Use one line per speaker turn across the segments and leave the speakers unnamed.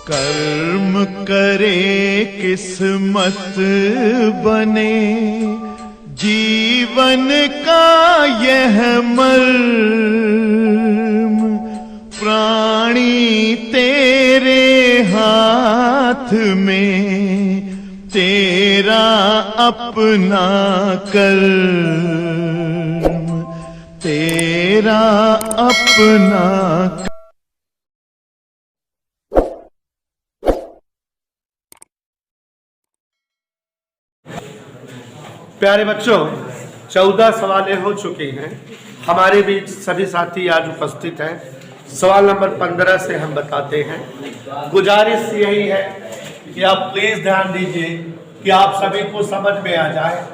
कर्म करे किस्मत बने, जीवन का यह मर्म, प्राणी तेरे हाथ में, तेरा अपना कर्म, तेरा अपना।
प्यारे बच्चों, 14 सवाल हो चुके हैं। हमारे बीच सभी साथी आज उपस्थित हैं। सवाल नंबर 15 से हम बताते हैं। गुजारिश यही है कि आप प्लीज ध्यान दीजिए कि आप सभी को समझ में आ जाए।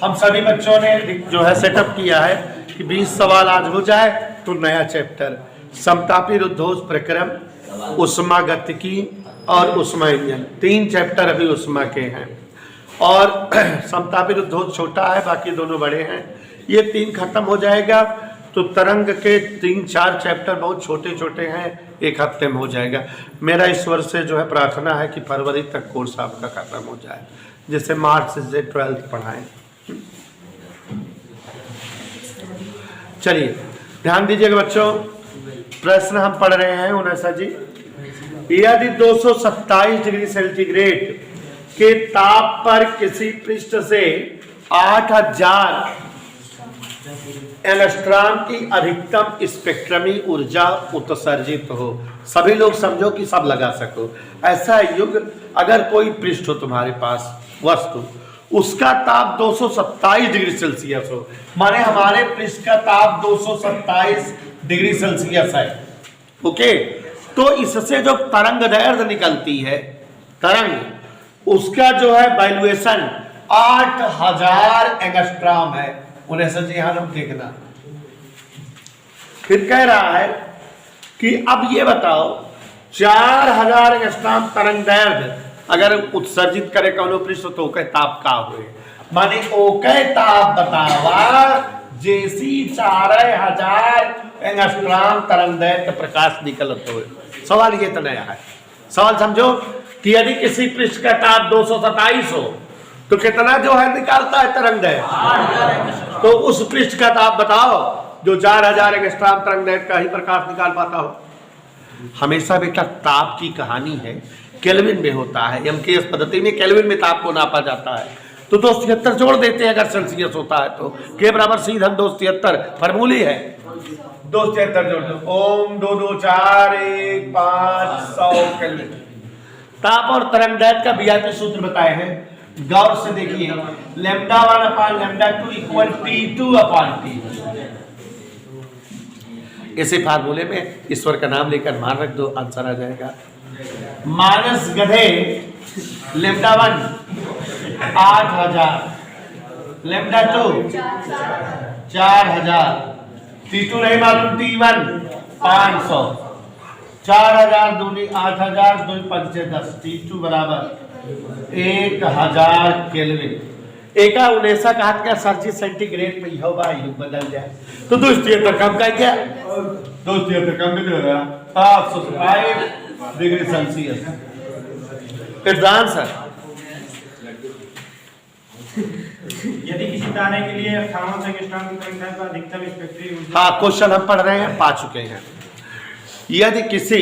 हम सभी बच्चों ने जो है सेटअप किया है कि 20 सवाल आज हो जाए तो नया चैप्टर समतापी रुद्धोष प्रक्रम, उष्मागतिकी और उष्मा इंजन, 3 चैप्टर अभी उष्मा के हैं और समतापी रुद्धोष छोटा है, बाकी दोनों बड़े हैं। ये 3 खत्म हो जाएगा तो तरंग के 3-4 चैप्टर बहुत छोटे छोटे हैं, 1 हफ्ते में हो जाएगा। मेरा ईश्वर से जो है प्रार्थना है कि फरवरी तक कोर्स आपका खत्म हो जाए, जिससे मार्च से 12th पढ़ाएं। चलिए ध्यान दीजिएगा बच्चों, प्रश्न हम पढ़ रहे हैं। 19 जी, यदि 227 डिग्री सेंटीग्रेड के ताप पर किसी पृष्ठ से 8000 एंगस्ट्रॉम की अधिकतम स्पेक्ट्रमी ऊर्जा उत्सर्जित हो। सभी लोग समझो कि सब लगा सको। ऐसा युग अगर कोई पृष्ठ हो तुम्हारे पास वस्तु, उसका ताप 227 डिग्री सेल्सियस हो, माने हमारे पृष्ठ का ताप 227 डिग्री सेल्सियस है। ओके, तो इससे जो तरंग दैर्घ्य निकलती है, तरंग, उसका जो है वैल्यूएशन 8000 एंगस्ट्रॉम है। उन्हें सच यहां हम देखना। फिर कह रहा है कि अब ये बताओ 4000 एंगस्ट्रॉम तरंग दैर्घ्य अगर उत्सर्जित करे कौनो पृष्ठ तो ओके ताप का हुए, माने ओके ताप बतावा जैसी 4000 एंगस्ट्रॉम तरंग दैर्घ्य प्रकाश निकलत हो। सवाल ये तो नया है। सवाल समझो कि यदि किसी पृष्ठ का ताप 227 हो तो कितना जो है निकालता है तरंग दैर्घ्य, तो उस पृष्ठ का ताप बताओ जो 4000 एंगस्ट्रॉम तरंग दैर्घ्य का ही प्रकाश निकाल पाता हो। हमेशा बेटा ताप की कहानी है केल्विन में होता है। एमकेएस पद्धति में केल्विन में ताप को नापा जाता है। तो 273 जोड़ देते हैं अगर सेल्सियस होता है तो के बराबर सीधा 273 फॉर्मूली है। 273 जोड़ दो, ओम 2241500 केल्विन। ताप और तरंग दैर्घ्य का वीआईपी सूत्र बताए हैं, गौर से देखिए। λ1/λ2 इक्वल T2/T। इसी फार्मूले में ईश्वर का नाम लेकर मान रख दो, आंसर आ जाएगा। मानस गधे λ1 8000, λ2 4000, T2 नहीं मालूम, T1 500, 4000 दूनी 8000, 2 5 10, T2 बराबर 1000 केल्विन। एका 19 कहा क्या सर जी सेंटीग्रेड में यह बा युग बदल जाए तो 273 कम का क्या, 273 कम नहीं हो रहा, 505 डिग्री सेल्सियस। It's answer.
यदि किसी तारे के लिए 58 एंगस्ट्रॉम की तरंग दैर्घ्य अधिकतम स्पेक्ट्रमी ऊर्जा,
हाँ क्वेश्चन हम पढ़ रहे हैं, पा चुके हैं। यदि किसी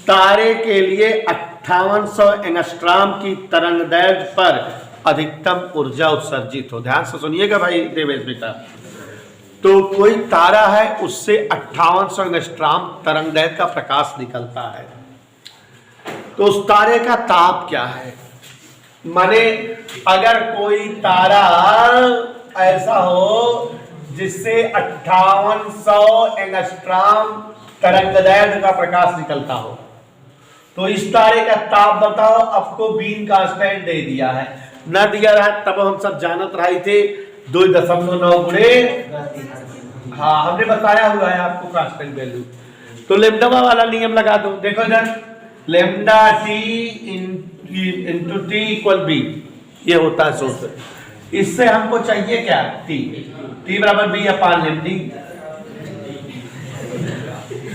तारे के लिए 5800 एंगस्ट्रॉम की तरंग दैर्घ्य पर अधिकतम ऊर्जा उत्सर्जित हो। ध्यान से सुनिएगा भाई देवेश बेटा। तो कोई तारा है, उससे 5800 एंगस्ट्रॉम तरंग दैर्घ्य का प्रकाश निकलता है, तो उस तारे का ताप क्या है? माने अगर कोई तारा ऐसा हो जिससे 5800 एंगस्ट्रॉम तरंग दैर्घ्य का प्रकाश निकलता हो, तो इस तारे का ताप बताओ। आपको बीन कांस्टेंट दे दिया है, न दिया रहा तब हम सब जानत रहे थे 2.9 गुणे, हाँ हमने बताया हुआ है आपको कांस्टेंट वैल्यू। तो लेम्डा वाला नियम लगा दो। देखो इधर lambda T into T equal B, ये होता है सूत्र। इससे हमको चाहिए क्या, टी, टी बराबर बी/लेम्डी।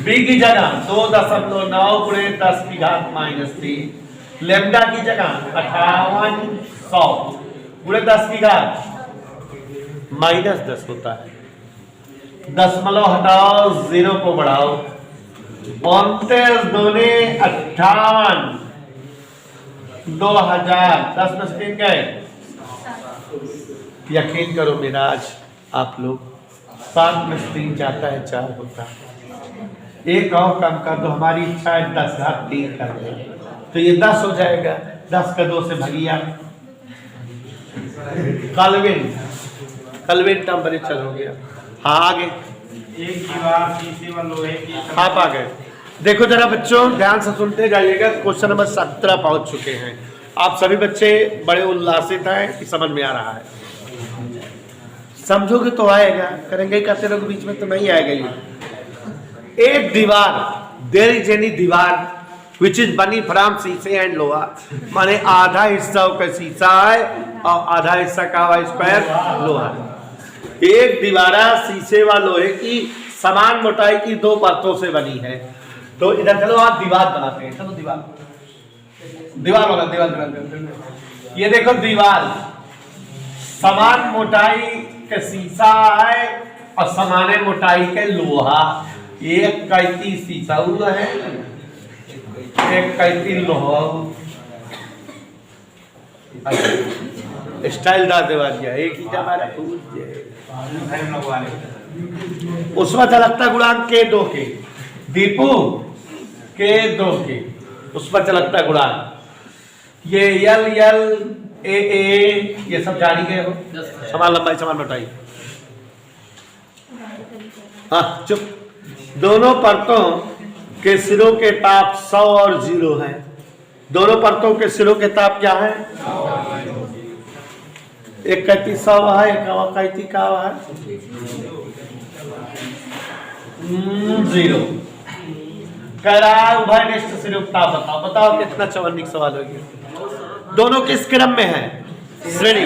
बी की जगह 2.9 गुणे 10 की घात -3, लेमडा की जगह 5800 गुणे 10 की घात -10 होता है। दशमलव हटाओ, 0 को बढ़ाओ, 29 दूने 58, 2000, 10 में 3 गए। यकीन करो मेरा, आज आप लोग 7 में 3 जाता है, 4 होता है। एक और कम कर दो, हमारी इच्छा है 10 घात 3 कर दे, तो ये 10 हो जाएगा। 10 का 2 से भगिया, कलविन टेम्परेचर हो गया। हाँ आगे,
एक दीवार शीशे व लोहे की
आप आ गए। देखो जरा बच्चों, ध्यान से सुनते जाइएगा। क्वेश्चन नंबर 17 पहुंच चुके हैं। आप सभी बच्चे बड़े उल्लासित हैं कि समझ में आ रहा है। समझोगे तो आएगा, करेंगे करते रहोगे बीच में तो नहीं आएगा। ये एक दीवार, देयर इज एनी दीवार विच इज बनी फ्रॉम शीशे एंड लोहा, माने आधा हिस्सा का शीशा है और आधा हिस्सा का स्क्वायर लोहा। एक दीवारा शीशे व लोहे की समान मोटाई की 2 परतों से बनी है। तो इधर चलो आप दीवार बनाते हैं। चलो दीवार वाला दीवार। ये देखो दीवार समान मोटाई के शीशा है और समान मोटाई के लोहा। एक कैती शीशा हुआ है, एक कैती लोहा। स्टाइल डाल देवा दिया, एक ही हमारा उसमें चलकता गुणांक के 2 के, दीपू के 2 के, उस पर चलकता गुणांक। ये यल ए ये सब जानी गए हो, समान लंबाई समान मोटाई। हाँ चुप। दोनों परतों के सिरों के ताप 100 और 0 है। दोनों परतों के सिरों के ताप क्या है? एक कैती 100 है, एक कैती का है 0। कह रहा है उभयनिष्ठ सिरों का ताप बताओ। बताओ कितना चवन्निक सवाल हो गया। दोनों किस क्रम में है? श्रेणी।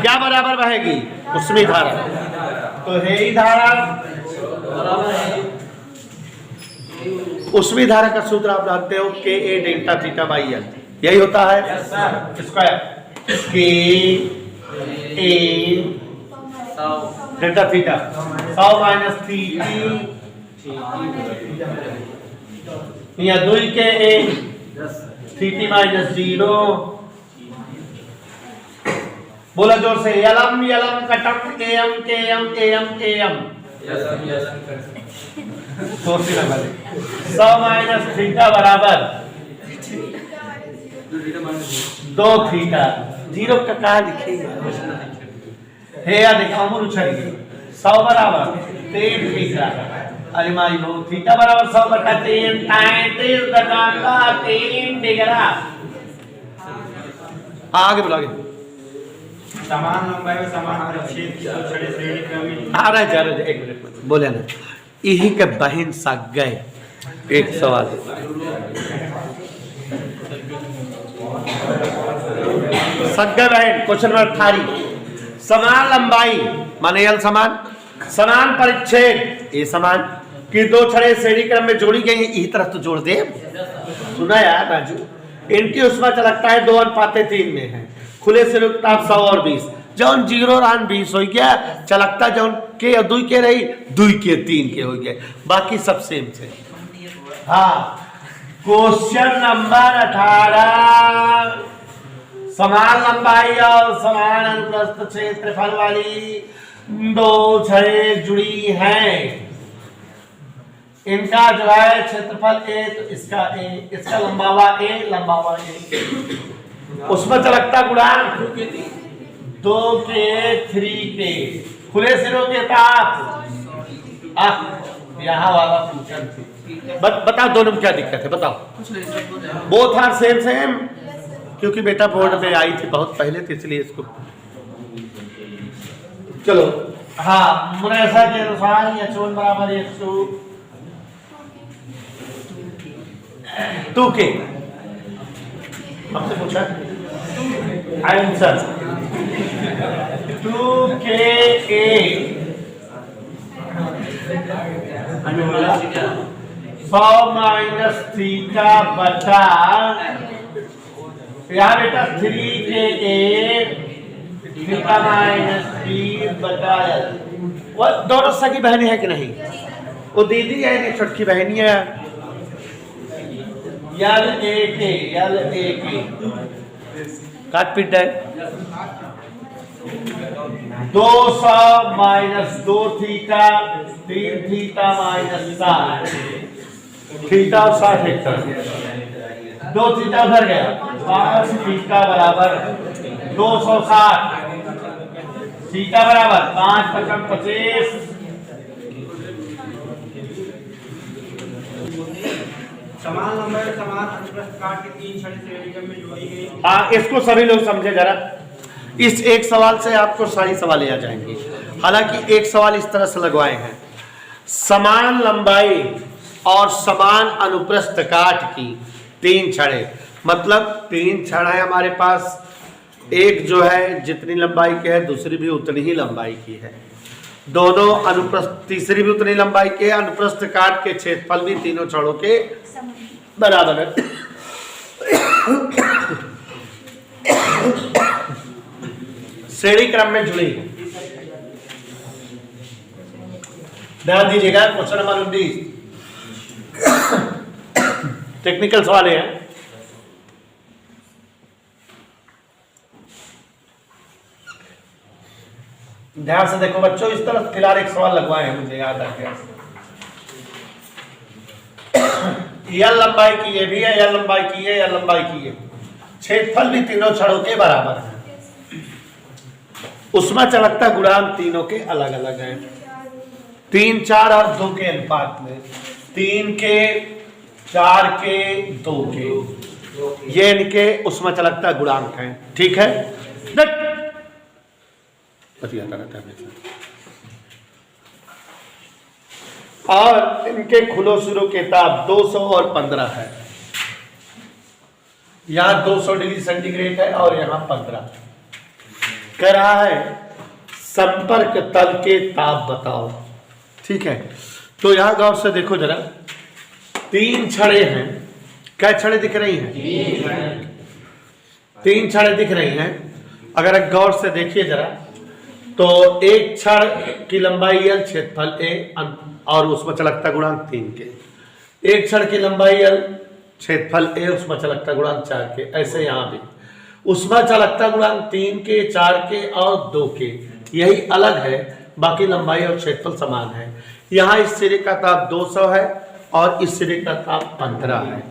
क्या बराबर बहेगी? उसमें धारा। तो है ही धारा, उसमें धारा का सूत्र आप जानते हो, के ए डेल्टा थीटा बाई एल। यही होता है स्क्वायर के ए डेल्टा थीटा 100 माइनस थीटी या 2 के ए थीटी माइनस 0। बोला जोर से, यलम यलम कटम एम एम एम एम। 100 माइनस थीटा बराबर 2 थीटा। 0 का कहा लिखेगा? है या देखा अमूल उछलिए। 100 बराबर 3 थीटा। अरे माई लो, थीटा बराबर 100 बटा 3 33 दशमलव 3 डिग्री। आगे बोलो, आगे।
समान लंबाई और समान परिच्छेद की 2 छड़े श्रेणी क्रम में।
आ रहा है, 1 मिनट बोले ना। यही के बहन सक गए। एक सवाल सक गए बहन। Question number 18। समान लंबाई माने यल समान, समान परिच्छेद ए समान की 2 छड़े श्रेणी क्रम में जोड़ी गई। यही तरफ तो जोड़ दे। सुना यार राजू, इनकी उसमें चलकता है 2:3 में है। खुले से ताप 100 और 20। जौन 0 रान 20 हो गया, चलकता जौन के 2 के रही 2 के 3 के हो गए, बाकी सब सेम से। हाँ, क्वेश्चन नंबर 18। समान लंबाई और समान अनुप्रस्थ क्षेत्रफल वाली 2 छड़े जुड़ी हैं। इनका जो है क्षेत्रफल ए, तो इसका ए, इसका लंबावा ए, लंबावा ए। उसमें चलकता गुणांक 2 के 3 के। खुले सिरों के ताप यहाँ वाला फंक्शन थी। बताओ दोनों में क्या दिक्कत है? बताओ। बोथ आर सेम सेम, क्योंकि बेटा बोर्ड में आई थी बहुत पहले, तो इसलिए इसको चलो। हाँ, मुनेसा के अनुसार H1 बराबर H2 के। हमसे पूछा आंसर 2 के ए 100 माइनस थीटा बटा, यहाँ बेटा 3ka थीटा माइनस 3 बटा l। वो दोनों सगी बहनी है कि नहीं? वो दीदी है नहीं, छोटकी बहनी है। यल एक काट पीट है। 200 minus 2 theta 3 theta minus 60 theta और 60 एक तरफ, 2 थीटा उधर गया, 5 थीटा बराबर 260 थीटा बराबर 5 पचम 25।
समान लंबाई और समान अनुप्रस्थ काट की 3 छड़ी श्रेणी क्रम में जोड़ी गई।
हाँ, इसको सभी लोग समझे जरा। इस एक सवाल से आपको सारी सवालें आ जाएंगी। हालांकि एक सवाल इस तरह से लगवाए हैं, समान लंबाई और समान अनुप्रस्थ काट की 3 छड़ें, मतलब 3 छड़ है हमारे पास, एक जो है जितनी लंबाई की है दूसरी भी उतनी ही लंबाई की है, दोनों अनुप्रस्थ, तीसरी भी उतनी लंबाई के, अनुप्रस्थ काट के क्षेत्रफल भी तीनों छड़ों के बराबर है। श्रेणी क्रम में जुड़ी। ध्यान दीजिएगा, क्वेश्चन नंबर 19 टेक्निकल सवाल है। ध्यान से देखो बच्चों, इस तरफ फिलहाल एक सवाल लगवाए हैं, मुझे याद आ गया। यह लंबाई की ये भी है, यह लंबाई की है, यह लंबाई की है, क्षेत्रफल भी तीनों छड़ों के बराबर है। उष्मा चालकता गुणांक तीनों के अलग अलग हैं, 3, 4 और 2 के अनुपात में, 3 के, 4 के, 2 के, ये इनके उष्मा चालकता गुणांक हैं। ठीक है, और इनके खुलो शुरू के ताप 200 और 15 है। यहां 200 डिग्री सेंटीग्रेड है और यहां 15। कह रहा है संपर्क तल के ताप बताओ। ठीक है, तो यहां गौर से देखो जरा, 3 छड़ें हैं। क्या छड़ें दिख रही हैं? 3 छड़ें दिख रही हैं। अगर गौर से देखिए जरा, तो एक छड़ की लंबाई l, क्षेत्रफल a और उसमें चालकता गुणांक 3 के, एक छड़ की लंबाई l, क्षेत्रफल a, उसमें चालकता गुणांक 4 के। ऐसे यहां भी उसमें चालकता गुणांक 3 के, 4 के और 2 के, यही अलग है, बाकी लंबाई और क्षेत्रफल समान है। यहाँ इस सिरे का ताप 200 है और इस सिरे का ताप 15 है।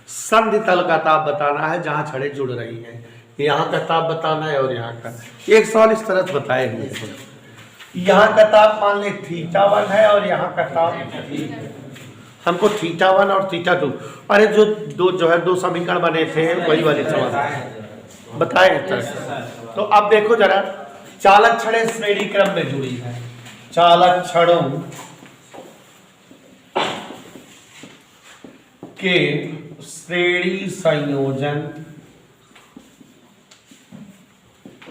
संधि तल का ताप बताना है जहां छड़ें जुड़ रही हैं, यहाँ का ताप बताना है और यहाँ का। एक सवाल इस तरह से बताए हुए हैं, यहाँ का ताप मान ले θ1 है और यहाँ का ताप हमको θ1 और θ2, अरे दो समीकरण बने थे वही वाले सवाल बताए थे। तो अब देखो जरा, चालक छड़ें श्रेणी क्रम में जुड़ी है। चालक छड़ों के श्रेणी संयोजन,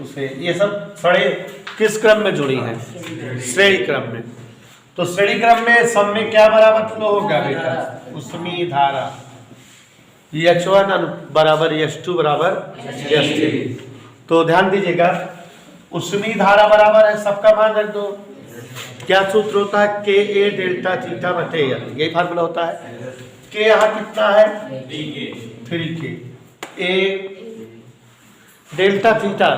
उसे ये सब छड़ें किस क्रम में जुड़ी हैं? श्रेणी क्रम में। तो श्रेणी क्रम में सब में क्या बराबर फ्लो होगा बेटा? उष्मी धारा H1 बराबर H2 बराबर H3। तो ध्यान दीजिएगा, उष्मी धारा बराबर है, सबका मान रख दो। क्या सूत्र होता है? Ka डेल्टा थीटा बटे L, यही फार्मूला होता है। K यहाँ कितना है? 3K। A delta theta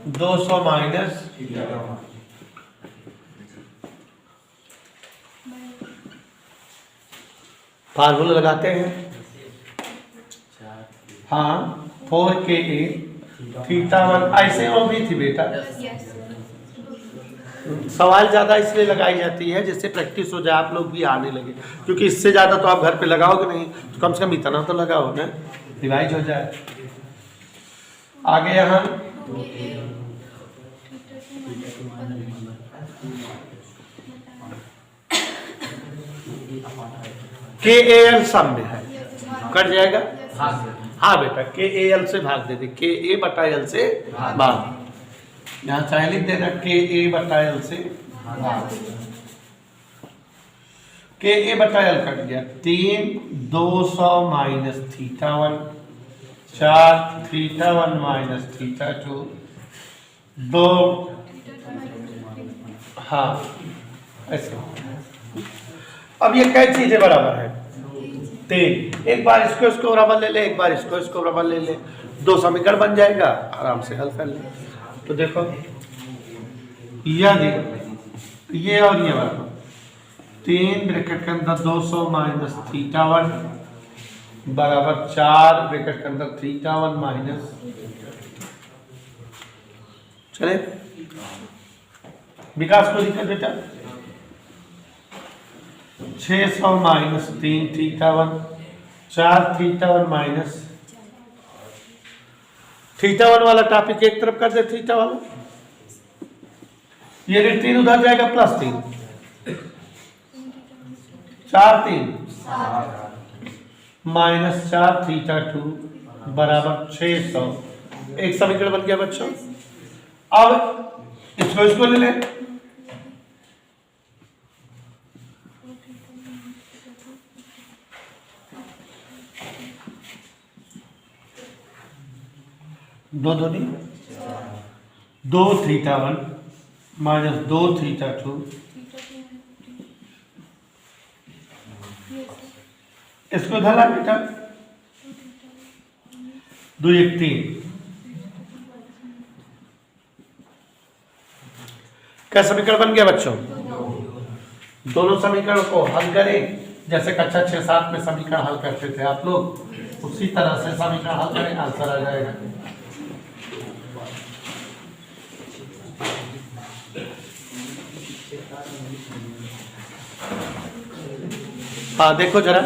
200 minus formula लगाते हैं। हाँ, 4Ka θ1, ऐसे वो भी थी बेटा। सवाल ज्यादा इसलिए लगाई जाती है जिससे प्रैक्टिस हो जाए, आप लोग भी आने लगे, क्योंकि इससे ज्यादा तो आप घर पे लगाओगे नहीं, तो कम से कम इतना तो लगाओ ना, रिवाइज हो जाए। आगे यहाँ KAL सम में है, कट जाएगा। हाँ बेटा, KAL से भाग दे दे, KA बटा L से भाग। यहाँ चाहे लिख देना KA बटा L से भाग। के ए बटा एल कट गया, 3 200 minus theta 1, 4 theta 1 minus theta 2, 2 हाँ ऐसे। अब ये कई चीजें बराबर है, 3, एक बार इसको बराबर ले ले, एक बार इसको बराबर ले ले, 2 समीकरण बन जाएगा, आराम से हल कर ले। तो देखो ये और ये बराबर, 3 ब्रैकेट के अंदर 200 माइनस थीटा 1 बराबर 4 ब्रैकेट के अंदर थीटा 1 माइनस, चले विकास को लिखकर बेटा 600 minus 3 theta 1, 4 theta 1 minus theta 1 वाला टॉपिक एक तरफ कर दे, थीटा वाला ये 3 उधर जाएगा प्लस 3, 4 3 माइनस 4 थीटा 2 बराबर 600, एक समीकरण बन गया बच्चों। अब इसको ले ले, दो दूनी 2 थीटा 1 माइनस 2 थीटा 2, इसको धला बेटा 2 1 3, क्या समीकरण बन गया बच्चों? दोनों समीकरण को हल करें जैसे कक्षा 6-7 में समीकरण हल करते थे आप लोग, उसी तरह से समीकरण हल करें, आंसर आ जाएगा। हाँ देखो जरा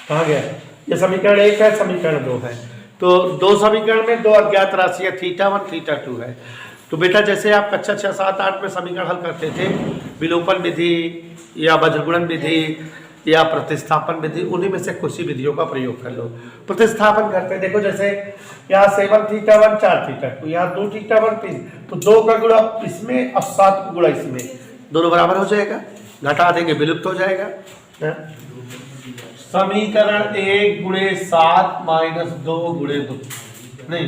कहाँ गया, ये समीकरण 1 है, समीकरण 2 है, तो 2 समीकरण में 2 अज्ञात राशियां थीटा 1 थीटा 2 है। तो बेटा जैसे आप कक्षा 6-7-8 में समीकरण हल करते थे, विलोपन विधि या वज्रगुणन विधि या प्रतिस्थापन विधि, उन्हीं में से कुछ ही विधियों का प्रयोग कर लो। प्रतिस्थापन करते हैं, देखो जैसे यहाँ 7 थीटा 1 4 थीटा 2, यहाँ 2 थीटा 1 3, तो 2 का गुणा इसमें और 7 का गुणा इसमें, दोनों बराबर हो जाएगा, घटा देंगे विलुप्त हो जाएगा। समीकरण 1 गुणे 7 माइनस 2 गुणे 2, नहीं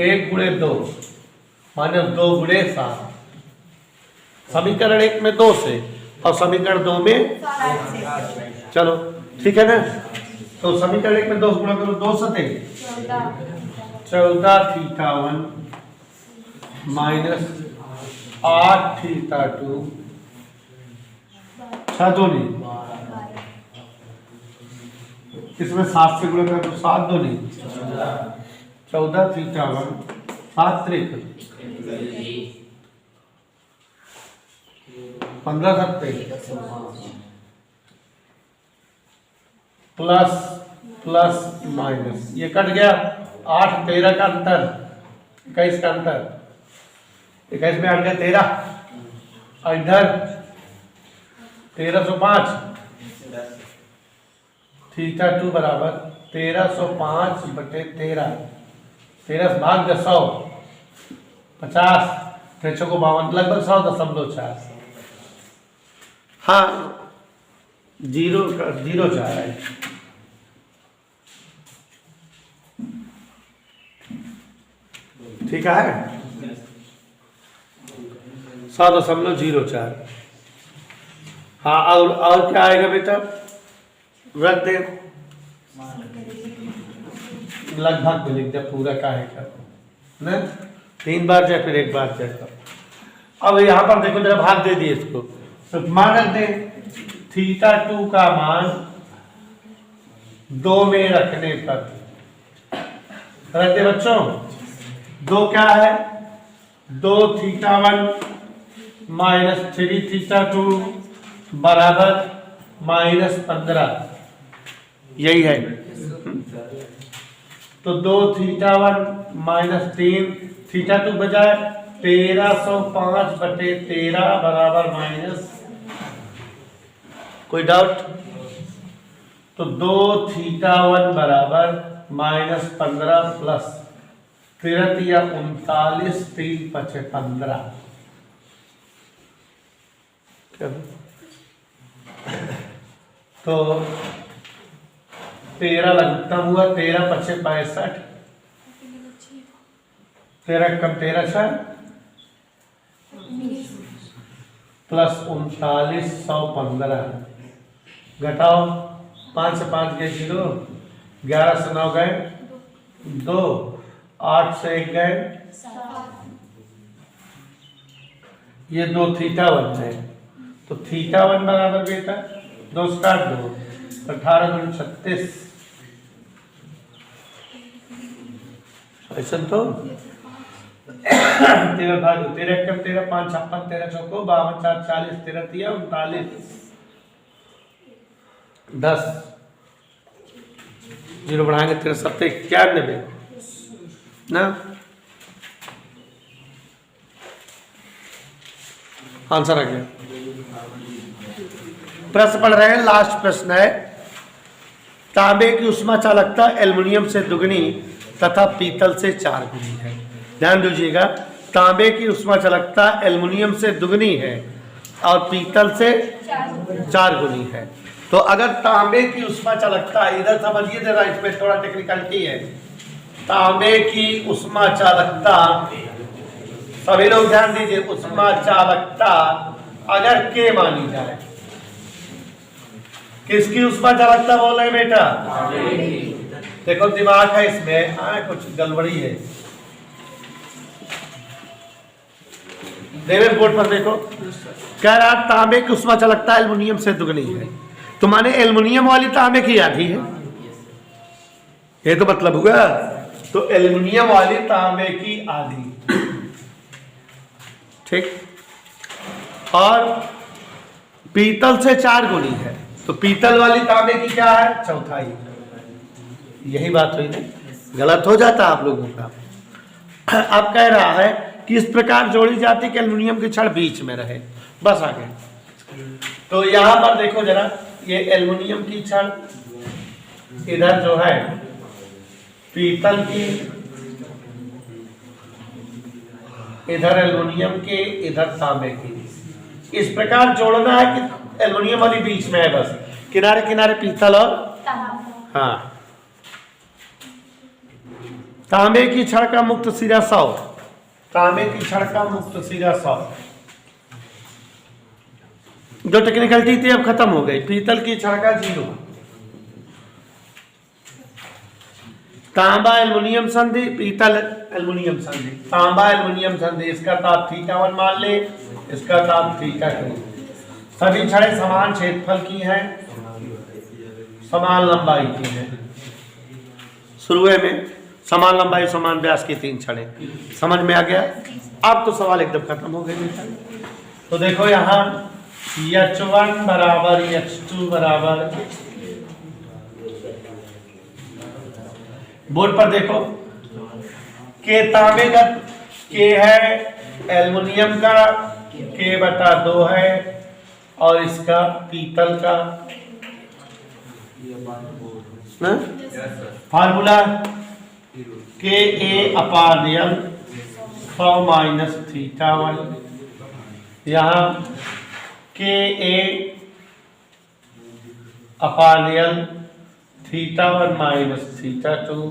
1 गुणे 2 माइनस 2 गुणे 7, समीकरण 1 में 2 से और समीकरण 2 में 7, चलो ठीक है ना। तो समीकरण 1 में 2 गुणा करो, 2 सते 14 थीटा 1 माइनस 8 थीटा 2, 6 2 नहीं, इसमें 7 से गुणा करें तो 7 2 नहीं, 14 थीटा 1 7 3 15 7 प्लस प्लस माइनस, ये कट गया, 8 13 का अंतर, 21 का अंतर, 21 में हट गया 13, और इधर 1305 थीटा 2 बराबर 1305 बटे 13, 13 भाग 100 50, 3 को 52, लगभग 100.4, हाँ 0.04 है। ठीक है 100.04, हाँ और क्या आएगा बेटा, रख दे, लगभग में लिख दे, पूरा का है ना, 3 बार जाए फिर 1 बार जाए। अब यहाँ पर देखो जरा भाग दे दिए इसको, तो मान रख दे, थीटा 2 का मान 2 में रखने पर रख दे बच्चों, 2 क्या है, 2 थीटा 1 माइनस 3 थीटा 2 बराबर -15, यही है। तो 2 थीटा 1 माइनस 3 थीटा 2 बजाय 1305 बटे 13 बराबर माइनस, कोई डाउट? तो 2 थीटा 1 बराबर -15 प्लस 13 या 39 3 5 15, तो 13 लघुत्तम हुआ, 13 पचे 65, 13 कम 13 6 प्लस 39 115, घटाओ 5 से 5 गए 0, 11 से 9 गए 2, 8 से 1 गए, ये 2 θ1 है, तो θ1 बराबर बेटा 2 स्टार्ट 2, 18 दूनी 36, ऐसा तो 13 भाग 13 कम 13 5 56 13 चौको 52 4 40 13 तिया 39 10 जीरो बढ़ाएंगे 13 7 91 ना आंसर आ गया। प्रश्न पढ़ रहे हैं, लास्ट प्रश्न है, तांबे की उष्मा चालकता एल्युमिनियम से दुगनी तथा पीतल से 4 गुनी है। ध्यान दीजिएगा, तांबे की उष्मा चालकता एल्युमिनियम से दुगनी है और पीतल से 4 गुनी है। तो अगर तांबे की उष्मा चालकता, इधर समझिए जरा, इसमें थोड़ा टेक्निकलिटी है। तांबे की उष्मा चालकता, सभी लोग ध्यान दीजिए, उष्मा चालकता अगर के मानी जाए, किसकी उष्मा चालकता बोल रहे हैं बेटा? देखो दिमाग है इसमें, कुछ गड़बड़ी है। देवेश बोर्ड पर देखो, कह रहा तांबे की उष्मा चालकता एल्युमिनियम से दुगनी है, तो माने एल्युमिनियम वाली तांबे की आधी है, ये तो मतलब हुआ। तो एल्युमिनियम वाली तांबे की आधी, ठीक, और पीतल से 4 गुनी है, तो पीतल वाली तांबे की क्या है? चौथाई। यही बात हुई नहीं, गलत हो जाता आप लोगों का। अब कह रहा है कि इस प्रकार जोड़ी जाती कि एल्युमिनियम की छड़ बीच में रहे, बस आगे। तो यहां पर देखो जरा, ये एल्युमिनियम की छड़, इधर जो है पीतल की, इधर एल्युमिनियम के, इधर तांबे की। इस प्रकार जोड़ना है कि एल्युमिनियम वाली बीच में है, बस किनारे किनारे पीतल और हाँ। तांबे की छड़ का मुक्त सिरा 100, तांबे की छड़ का मुक्त सिरा 100। जो टेक्निकलिटी थी अब खत्म हो गई। पीतल की छड़ का 0, तांबा एल्युमिनियम संधि, पीतल एल्युमिनियम संधि, तांबा एल्युमिनियम संधि, इसका ताप θ1 मान ले, इसका ताप θ2। सभी छड़ें समान क्षेत्रफल की हैं, समान लंबाई की हैं। शुरू में समान लंबाई समान व्यास की 3 छड़ें, समझ में आ गया? अब तो सवाल एकदम खत्म हो गए। तो देखो यहाँ H1 बराबर H2 बराबर, बोर्ड पर देखो, के तांबे का के है, एल्युमिनियम का K/2 है, और इसका पीतल का ना फार्मूला KA/L 100 - θ1, यहाँ KA/L θ1 - θ2,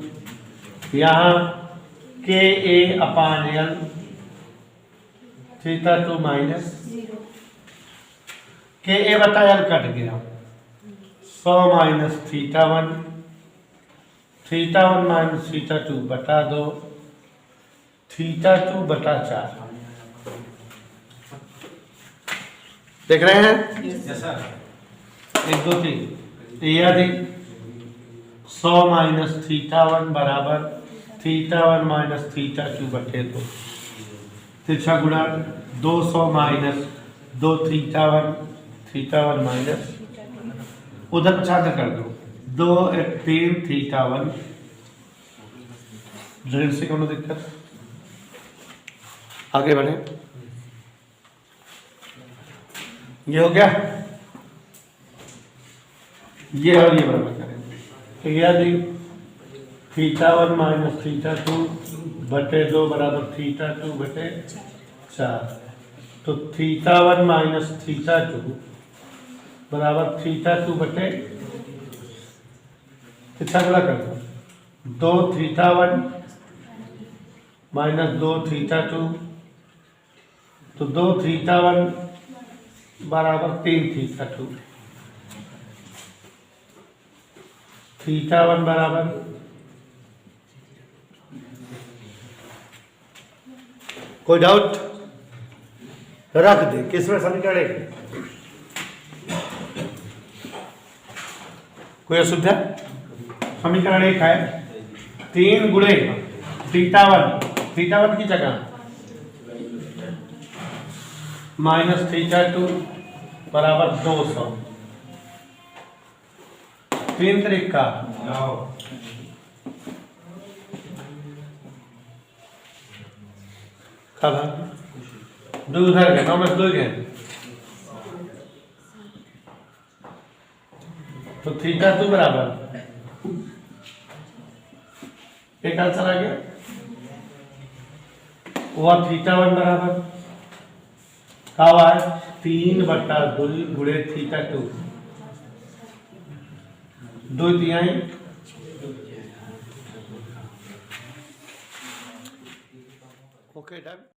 यहाँ KA/L θ2 माइनस KA/L कट गया, 100 - θ1, θ1 - θ2 बटा 2, θ2 बटा 4। देख रहे हैं?
Yes sir.
1 2 3 यदि 100 - θ1 बराबर θ1 - θ2 बटे 2, तिरछा गुणा 200 माइनस 2 θ1 माइनस, उधर छात्र कर दो, 2 3 θ1, ड्रिल से कोनो दिक्कत। आगे बढ़े, ये हो गया, ये और ये बराबर करेंगे। तो यदि θ1 - θ2 बटे 2 बराबर θ2 बटे 4, तो θ1 - θ2 बराबर थीटा 2 बटे कितना गुणा कर दो 2 थीटा 1 माइनस 2 थीटा 2, तो 2 थीटा 1 बराबर 3 थीटा 2, थीटा 1 बराबर कोई डाउट रख दे किसमें समीकरण एक कोई असुविधा समीकरण एक है 3 गुणे थीटा 1 की जगह माइनस थीटा 2 बराबर 200 3 तरीका कब दो उधर गए 9 में 2 गए तो थीटा 2 बराबर एक आंसर आ गया वह थीटा 1 बराबर कब आए 3/2 गुणे थीटा 2 2 तिहाई ओके डन।